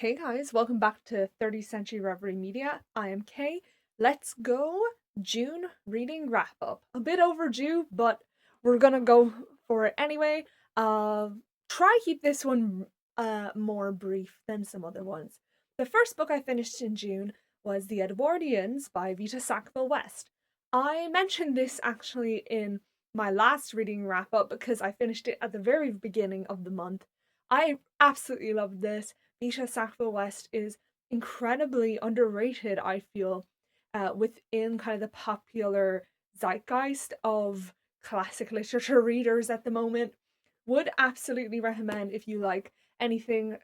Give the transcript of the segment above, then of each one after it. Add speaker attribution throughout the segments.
Speaker 1: Hey guys, welcome back to 30th Century Reverie Media. I am Kay. Let's go June reading wrap up. A bit overdue, but we're gonna go for it anyway. Uh, Try keep this one more brief than some other ones. The first book I finished in June was The Edwardians by Vita Sackville-West. I mentioned this actually in my last reading wrap up because I finished it at the very beginning of the month. I absolutely loved this. Vita Sackville-West is incredibly underrated, I feel, within kind of the popular zeitgeist of classic literature readers at the moment. Would absolutely recommend if you like anything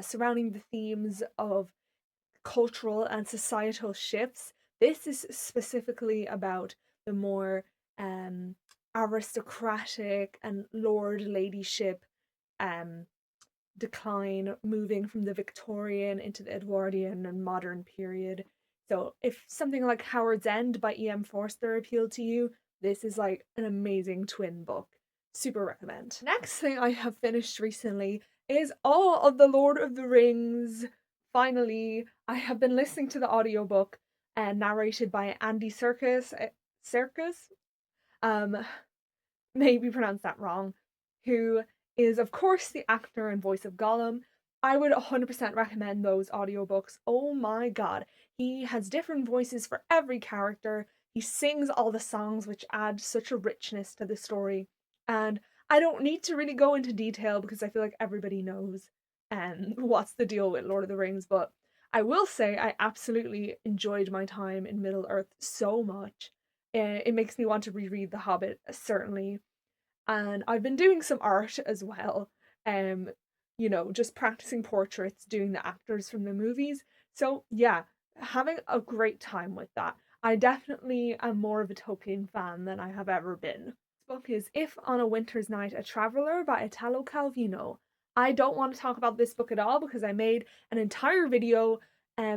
Speaker 1: surrounding the themes of cultural and societal shifts. This is specifically about the more um, aristocratic and lord ladyship um, decline, moving from the Victorian into the Edwardian and modern period. So if something like Howard's End by E.M. Forster appealed to you, this is like an amazing twin book. Super recommend. Next thing I have finished recently is all of the Lord of the Rings. Finally, I have been listening to the audiobook narrated by Andy Serkis, um, maybe pronounced that wrong, who is, of course, the actor and voice of Gollum. I would 100% recommend those audiobooks. Oh my god. He has different voices for every character. He sings all the songs, which add such a richness to the story. And I don't need to really go into detail because I feel like everybody knows what's the deal with Lord of the Rings, but I will say I absolutely enjoyed my time in Middle Earth so much. It makes me want to reread The Hobbit, certainly, and I've been doing some art as well. Um, just practicing portraits, doing the actors from the movies. So yeah, having a great time with that. I definitely am more of a Tolkien fan than I have ever been. This book is If on a Winter's Night a Traveller by Italo Calvino. I don't want to talk about this book at all because I made an entire video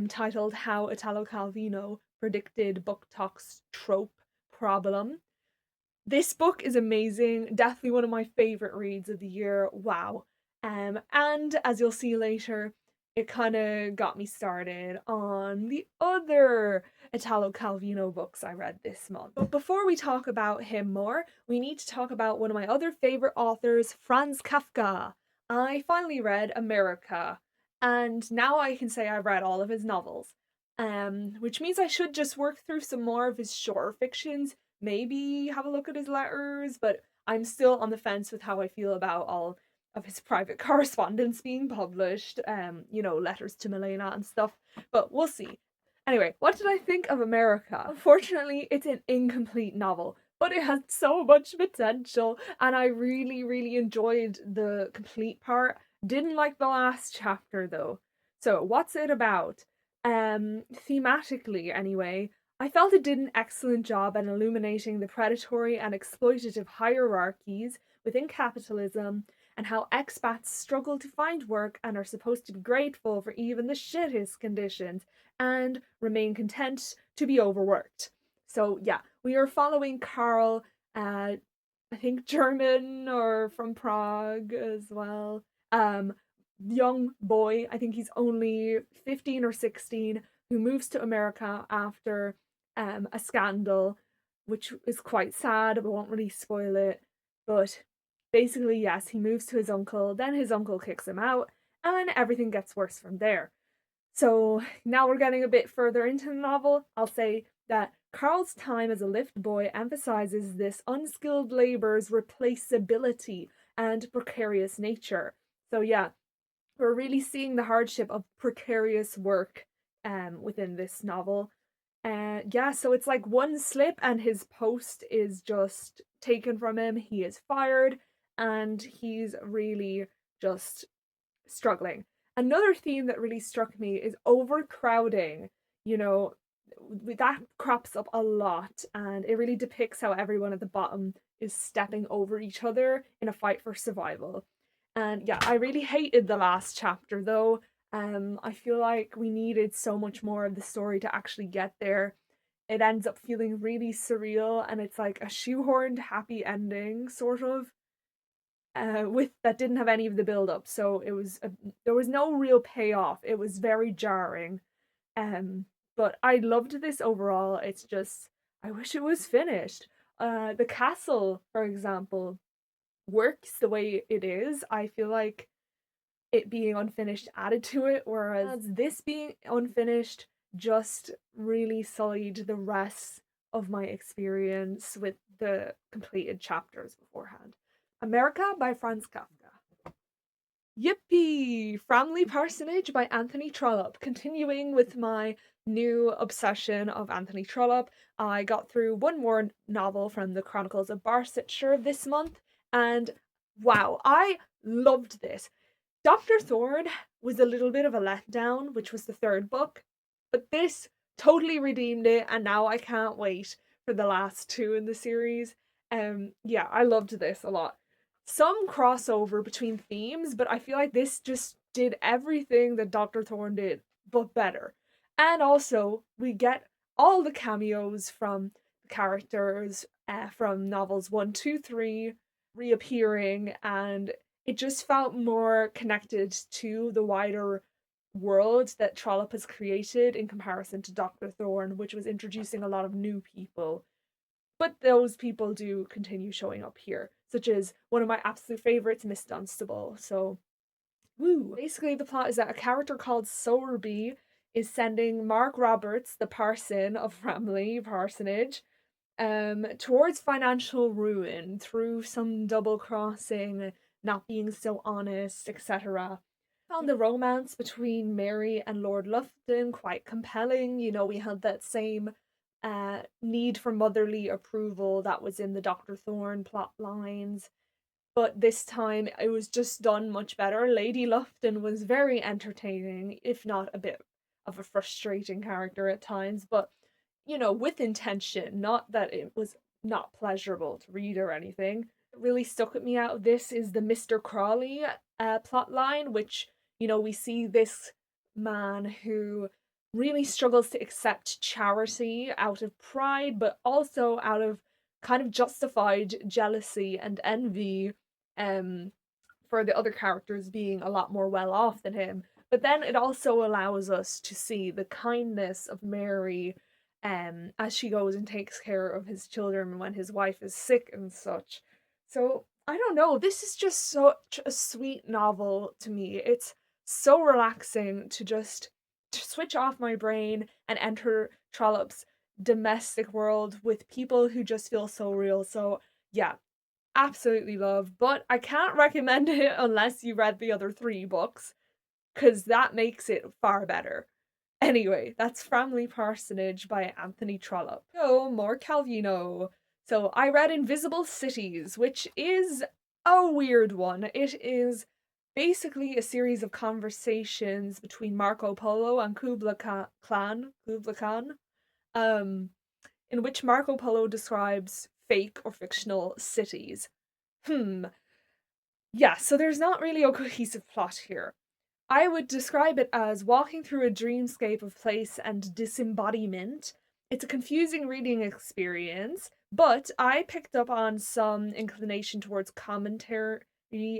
Speaker 1: titled How Italo Calvino Predicted Book Talk's Trope Problem. This book is amazing, definitely one of my favorite reads of the year. Wow. And as you'll see later, it kind of got me started on the other Italo Calvino books I read this month. But before we talk about him more, we need to talk about one of my other favorite authors, Franz Kafka. I finally read America, and now I can say I've read all of his novels. Which means I should just work through some more of his shorter fictions, maybe have a look at his letters, but I'm still on the fence with how I feel about all of his private correspondence being published, letters to Milena and stuff, but we'll see. Anyway, what did I think of America? Unfortunately, it's an incomplete novel, but it has so much potential, and I really, really enjoyed the complete part. Didn't like the last chapter though. So, what's it about? Thematically, anyway, I felt it did an excellent job at illuminating the predatory and exploitative hierarchies within capitalism and how expats struggle to find work and are supposed to be grateful for even the shittest conditions and remain content to be overworked. So, yeah, we are following Carl, I think German or from Prague as well. Young boy, I think he's only 15 or 16, who moves to America after a scandal, which is quite sad, but won't really spoil it. But basically, yes, he moves to his uncle, then his uncle kicks him out, and everything gets worse from there. So now we're getting a bit further into the novel. I'll say that Carl's time as a lift boy emphasizes this unskilled labor's replaceability and precarious nature. So yeah, we're really seeing the hardship of precarious work within this novel. Yeah, so it's like one slip and his post is just taken from him. He is fired and he's really just struggling. Another theme that really struck me is overcrowding. You know, that crops up a lot, and it really depicts how everyone at the bottom is stepping over each other in a fight for survival. And yeah, I really hated the last chapter though. I feel like we needed so much more of the story to actually get there. It ends up feeling really surreal and it's like a shoehorned happy ending, sort of. with that didn't have any of the build up. So there was no real payoff. It was very jarring. Um, but I loved this overall. It's just I wish it was finished. The castle, for example, works the way it is. I feel like it being unfinished added to it, whereas this being unfinished just really sullied the rest of my experience with the completed chapters beforehand. America by Franz Kafka. Yippee! Framley Parsonage by Anthony Trollope. Continuing with my new obsession of Anthony Trollope, I got through one more novel from the Chronicles of Barsetshire this month, and wow, I loved this. Dr. Thorne was a little bit of a letdown, which was the third book, but this totally redeemed it, and now I can't wait for the last two in the series. Yeah, I loved this a lot. Some crossover between themes, but I feel like this just did everything that Dr. Thorne did, but better. And also, we get all the cameos from the characters from novels 1, 2, 3 reappearing, and it just felt more connected to the wider world that Trollope has created in comparison to Dr. Thorne, which was introducing a lot of new people. But those people do continue showing up here, such as one of my absolute favorites, Miss Dunstable. So, woo. Basically, the plot is that a character called Sowerby is sending Mark Roberts, the parson of Framley Parsonage, towards financial ruin through some double crossing, not being so honest, etc. Found the romance between Mary and Lord Lufton quite compelling. You know, we had that same need for motherly approval that was in the Dr. Thorne plot lines, but this time it was just done much better. Lady Lufton was very entertaining, if not a bit of a frustrating character at times, but you know, with intention, not that it was not pleasurable to read or anything. What really stuck with me out of this is the Mr. Crawley plot line, which, you know, we see this man who really struggles to accept charity out of pride, but also out of kind of justified jealousy and envy um, for the other characters being a lot more well off than him. But then it also allows us to see the kindness of Mary as she goes and takes care of his children when his wife is sick and such. So I don't know, this is just such a sweet novel to me. It's so relaxing to just to switch off my brain and enter Trollope's domestic world with people who just feel so real. So yeah, absolutely love, but I can't recommend it unless you read the other three books, because that makes it far better. Anyway, that's Framley Parsonage by Anthony Trollope. So, more Calvino. So, I read Invisible Cities, which is a weird one. It is basically a series of conversations between Marco Polo and Kubla Khan, um, in which Marco Polo describes fake or fictional cities. Yeah, so there's not really a cohesive plot here. I would describe it as walking through a dreamscape of place and disembodiment. It's a confusing reading experience, but I picked up on some inclination towards commentary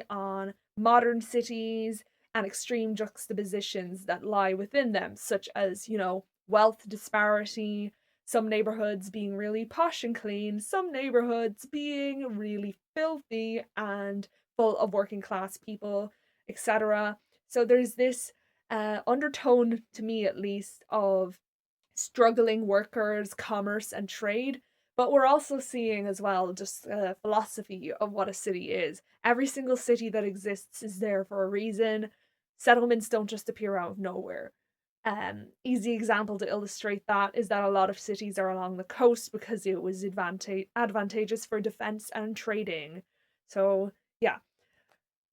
Speaker 1: on modern cities and extreme juxtapositions that lie within them, such as, you know, wealth disparity, some neighborhoods being really posh and clean, some neighborhoods being really filthy and full of working class people, etc. So there's this undertone, to me at least, of struggling workers, commerce, and trade. But we're also seeing as well just a philosophy of what a city is. Every single city that exists is there for a reason. Settlements don't just appear out of nowhere. Easy example to illustrate that is that a lot of cities are along the coast because it was advantageous for defense and trading. So yeah,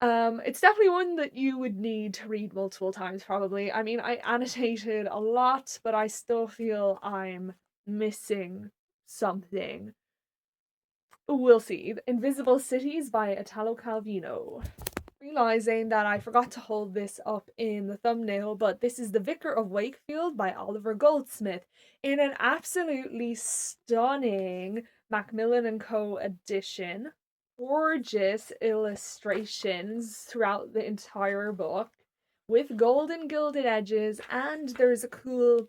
Speaker 1: it's definitely one that you would need to read multiple times, probably. I mean, I annotated a lot, but I still feel I'm missing something. We'll see. Invisible Cities by Italo Calvino. Realizing that I forgot to hold this up in the thumbnail, but this is The Vicar of Wakefield by Oliver Goldsmith in an absolutely stunning Macmillan & Co. edition. gorgeous illustrations throughout the entire book with golden gilded edges, and there's a cool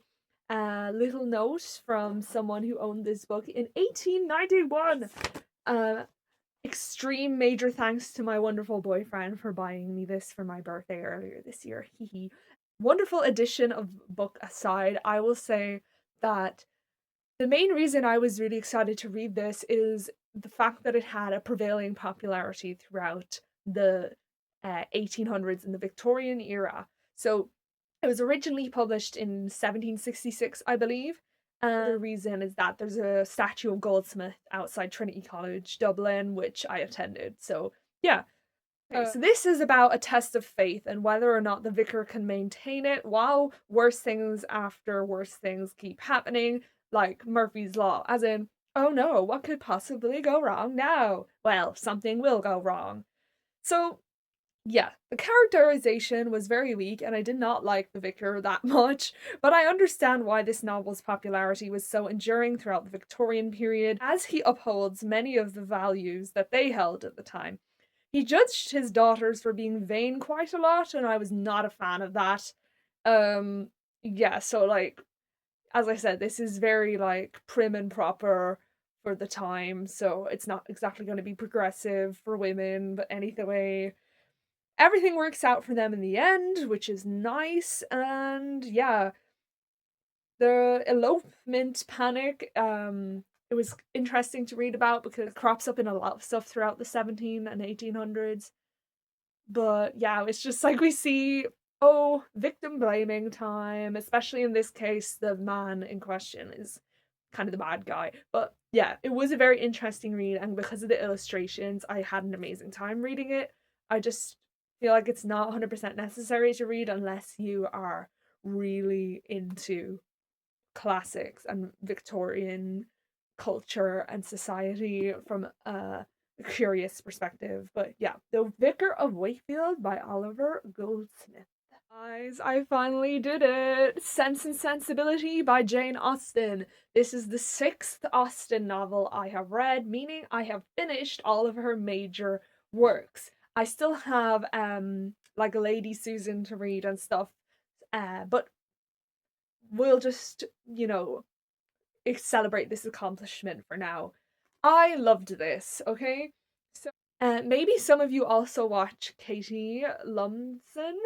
Speaker 1: little note from someone who owned this book in 1891. Uh, Extreme major thanks to my wonderful boyfriend for buying me this for my birthday earlier this year. Hee. Wonderful edition of book aside, I will say that the main reason I was really excited to read this is the fact that it had a prevailing popularity throughout the 1800s and the Victorian era. So it was originally published in 1766, I believe. And the reason is that there's a statue of Goldsmith outside Trinity College, Dublin, which I attended. So yeah. Okay, so this is about a test of faith and whether or not the vicar can maintain it while worse things after worse things keep happening, like Murphy's Law, as in, oh no, what could possibly go wrong now? Well, something will go wrong. So yeah, the characterization was very weak, and I did not like the vicar that much, but I understand why this novel's popularity was so enduring throughout the Victorian period, as he upholds many of the values that they held at the time. He judged his daughters for being vain quite a lot, and I was not a fan of that. Yeah, so like, as I said, this is very like prim and proper for the time, so it's not exactly going to be progressive for women, but anyway, everything works out for them in the end, which is nice. And yeah, the elopement panic, it was interesting to read about because it crops up in a lot of stuff throughout the 17 and 1800s. But yeah, it's just like we see, oh, victim blaming time, especially in this case, the man in question is kind of the bad guy. But yeah, it was a very interesting read, and because of the illustrations, I had an amazing time reading it. I just feel like it's not 100% necessary to read unless you are really into classics and Victorian culture and society from a curious perspective. But yeah, The Vicar of Wakefield by Oliver Goldsmith. Guys, I finally did it! Sense and Sensibility by Jane Austen. This is the 6th Austen novel I have read, meaning I have finished all of her major works. I still have like Lady Susan to read and stuff, but we'll just, celebrate this accomplishment for now. I loved this, okay? So, maybe some of you also watch Katie Lumsden,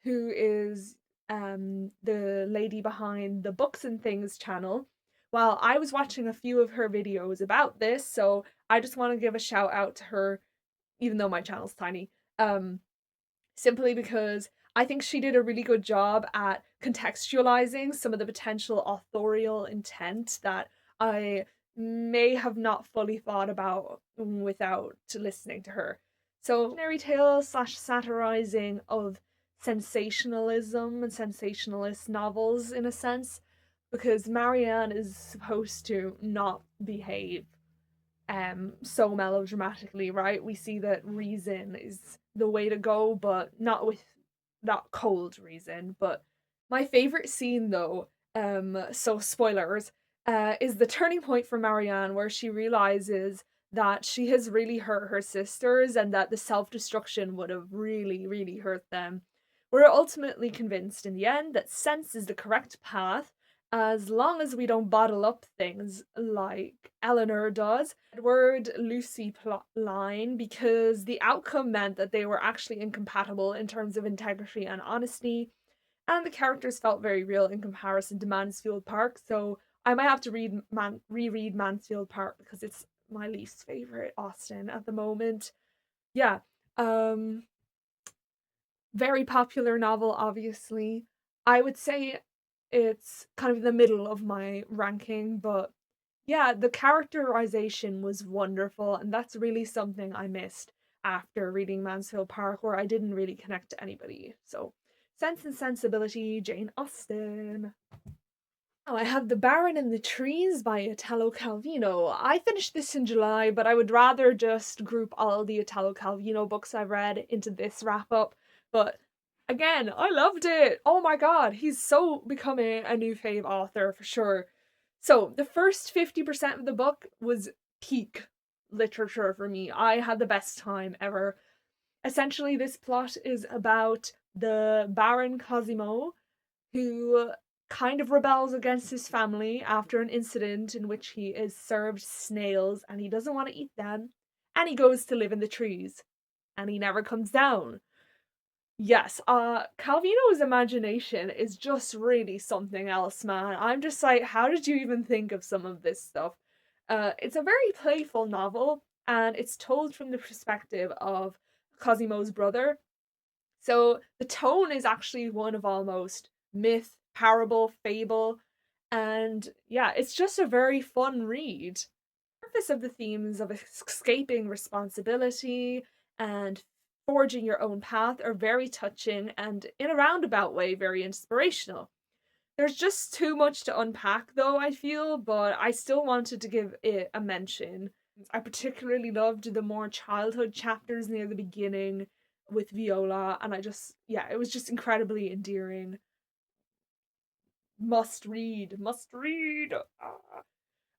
Speaker 1: who is the lady behind the Books and Things channel. Well, I was watching a few of her videos about this, so I just want to give a shout out to her, even though my channel's tiny. Simply because I think she did a really good job at contextualizing some of the potential authorial intent that I may have not fully thought about without listening to her. So, cautionary tale slash satirizing of sensationalism and sensationalist novels in a sense, because Marianne is supposed to not behave so melodramatically, right? We see that reason is the way to go, but not cold reason. But my favorite scene though, so spoilers, is the turning point for Marianne where she realizes that she has really hurt her sisters and that the self-destruction would have really, really hurt them. We're ultimately convinced in the end that sense is the correct path as long as we don't bottle up things like Eleanor does. Edward Lucy plot line, because the outcome meant that they were actually incompatible in terms of integrity and honesty, and the characters felt very real in comparison to Mansfield Park. So I might have to reread Mansfield Park because it's my least favorite Austen at the moment. Yeah, um, very popular novel, obviously. I would say it's kind of in the middle of my ranking, but yeah, the characterization was wonderful, and that's really something I missed after reading Mansfield Park, where I didn't really connect to anybody. So, Sense and Sensibility, Jane Austen. Oh, I have The Baron in the Trees by Italo Calvino. I finished this in July, but I would rather just group all the Italo Calvino books I've read into this wrap up. But again, I loved it. Oh my god, he's so becoming a new fave author for sure. So the first 50% of the book was peak. literature for me. I had the best time ever. Essentially, this plot is about the Baron Cosimo, who kind of rebels against his family after an incident in which he is served snails and he doesn't want to eat them, and he goes to live in the trees, and he never comes down. Yes, Calvino's imagination is just really something else, man. I'm just like, how did you even think of some of this stuff? It's a very playful novel, and it's told from the perspective of Cosimo's brother. So the tone is actually one of almost myth, parable, fable, and yeah, it's just a very fun read. The purpose of the themes of escaping responsibility and forging your own path are very touching and, in a roundabout way, very inspirational. There's just too much to unpack, though, I feel, but I still wanted to give it a mention. I particularly loved the more childhood chapters near the beginning with Viola, and yeah, it was just incredibly endearing. Must read, must read.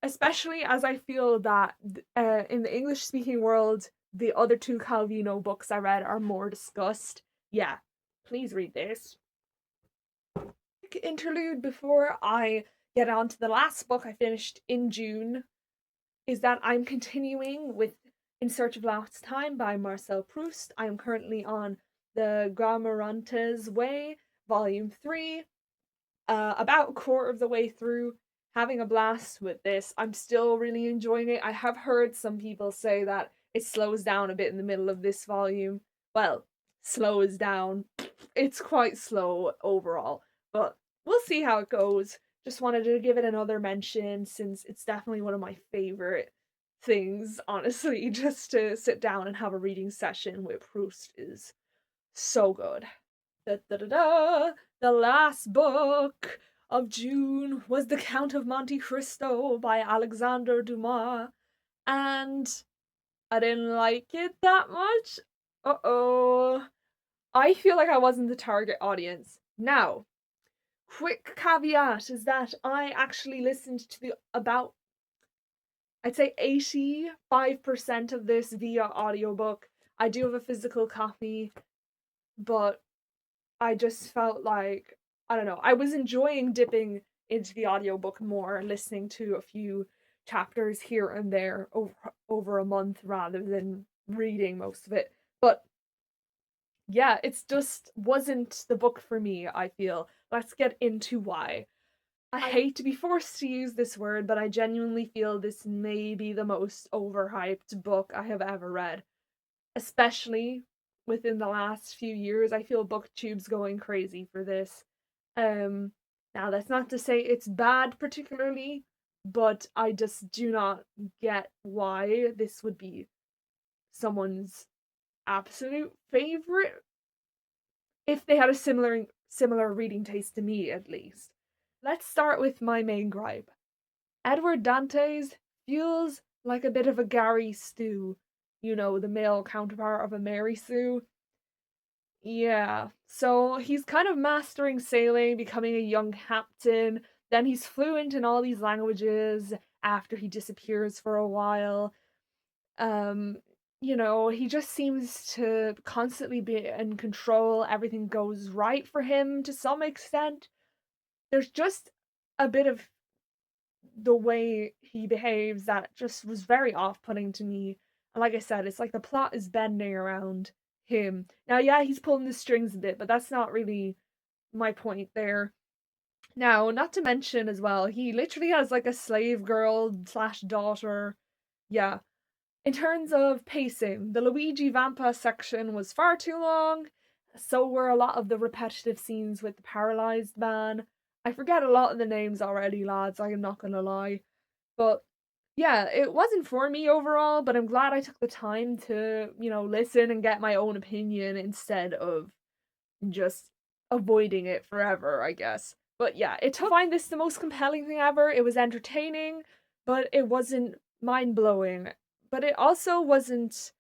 Speaker 1: Especially as I feel that in the English speaking world, the other two Calvino books I read are more discussed. Yeah, please read this. Interlude before I get on to the last book I finished in June is that I'm continuing with In Search of Lost Time by Marcel Proust. I am currently on the Gramorantes Way, Volume 3, about a quarter of the way through, having a blast with this. I'm still really enjoying it. I have heard some people say that it slows down a bit in the middle of this volume. Well, slows down. It's quite slow overall, but we'll see how it goes. Just wanted to give it another mention since it's definitely one of my favorite things, honestly. Just to sit down and have a reading session with Proust is so good. Da, da, da, da. The last book of June was The Count of Monte Cristo by Alexander Dumas, and I didn't like it that much. Uh-oh. I feel like I wasn't the target audience. Now, quick caveat is that I actually listened to about, I'd say 85% of this via audiobook. I do have a physical copy, but I just felt like, I don't know, I was enjoying dipping into the audiobook more, listening to a few chapters here and there over a month rather than reading most of it. But yeah, it's just wasn't the book for me, I feel. Let's get into why. I hate to be forced to use this word, but I genuinely feel this may be the most overhyped book I have ever read. Especially within the last few years, I feel booktube's going crazy for this. Now that's not to say it's bad particularly, but I just do not get why this would be someone's absolute favorite if they had a similar reading taste to me at least. Let's start with my main gripe. Edward Dante's feels like a bit of a Gary Stew, you know, the male counterpart of a Mary Sue. Yeah, so he's kind of mastering sailing, becoming a young captain, then he's fluent in all these languages after he disappears for a while. Um, you know, he just seems to constantly be in control, everything goes right for him to some extent. There's just a bit of the way he behaves that just was very off-putting to me. And like I said, it's like the plot is bending around him. Now, yeah, he's pulling the strings a bit, but that's not really my point there. Now, not to mention as well, he literally has like a slave girl slash daughter. Yeah. In terms of pacing, the Luigi Vampa section was far too long. So were a lot of the repetitive scenes with the paralyzed man. I forget a lot of the names already, lads, I am not gonna lie. But yeah, it wasn't for me overall, but I'm glad I took the time to, you know, listen and get my own opinion instead of just avoiding it forever, I guess. But yeah, it took find this the most compelling thing ever. It was entertaining, but it wasn't mind blowing. But it also wasn't,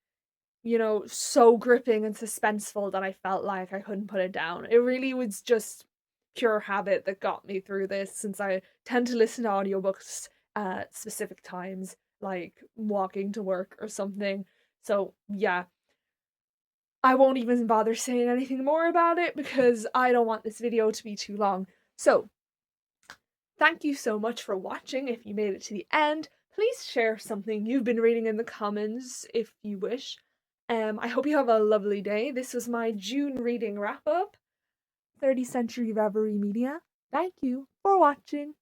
Speaker 1: you know, so gripping and suspenseful that I felt like I couldn't put it down. It really was just pure habit that got me through this since I tend to listen to audiobooks at specific times, like walking to work or something. So yeah, I won't even bother saying anything more about it because I don't want this video to be too long. So thank you so much for watching. If you made it to the end, please share something you've been reading in the comments if you wish. I hope you have a lovely day. This was my June reading wrap up. 30th Century Reverie Media. Thank you for watching.